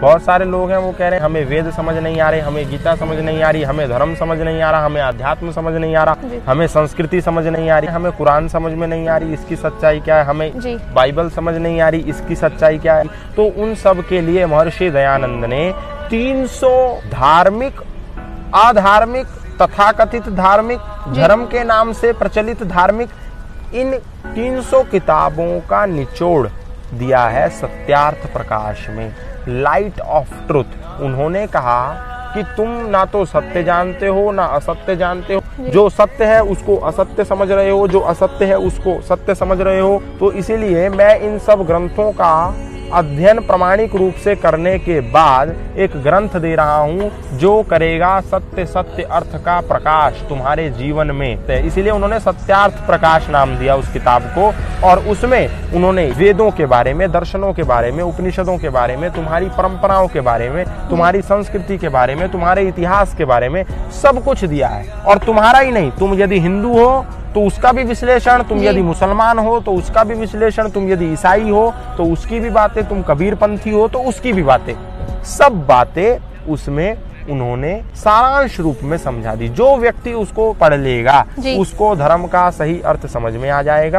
बहुत सारे लोग हैं वो कह रहे हैं हमें वेद समझ नहीं आ रहे, हमें गीता समझ नहीं आ रही, हमें धर्म समझ नहीं आ रहा, हमें अध्यात्म समझ नहीं आ रहा, हमें संस्कृति समझ नहीं आ रही, हमें कुरान समझ में नहीं आ रही, इसकी सच्चाई क्या है, हमें बाइबल समझ नहीं आ रही, इसकी सच्चाई क्या है। तो उन सब के लिए महर्षि दयानंद ने 300 धार्मिक, अधार्मिक, तथाकथित धार्मिक, धर्म के नाम से प्रचलित धार्मिक, इन 300 किताबों का निचोड़ दिया है सत्यार्थ प्रकाश में, लाइट ऑफ ट्रुथ। उन्होंने कहा कि तुम ना तो सत्य जानते हो ना असत्य जानते हो, जो सत्य है उसको असत्य समझ रहे हो, जो असत्य है उसको सत्य समझ रहे हो। तो इसीलिए मैं इन सब ग्रंथों का अध्ययन प्रामाणिक रूप से करने के बाद एक ग्रंथ दे रहा हूँ जो करेगा सत्य सत्य अर्थ का प्रकाश तुम्हारे जीवन में। इसीलिए उन्होंने सत्यार्थ प्रकाश नाम दिया उस किताब को, और उसमें उन्होंने वेदों के बारे में, दर्शनों के बारे में, उपनिषदों के बारे में, तुम्हारी परंपराओं के बारे में, तुम्हारी संस्कृति के बारे में, तुम्हारे इतिहास के बारे में सब कुछ दिया है। और तुम्हारा ही नहीं, तुम यदि हिंदू हो तो उसका भी विश्लेषण, तुम यदि मुसलमान हो तो उसका भी विश्लेषण, तुम यदि ईसाई हो तो उसकी भी बातें, तुम कबीरपंथी हो तो उसकी भी बातें, सब बातें उसमें उन्होंने सारांश रूप में समझा दी। जो व्यक्ति उसको पढ़ लेगा उसको धर्म का सही अर्थ समझ में आ जाएगा।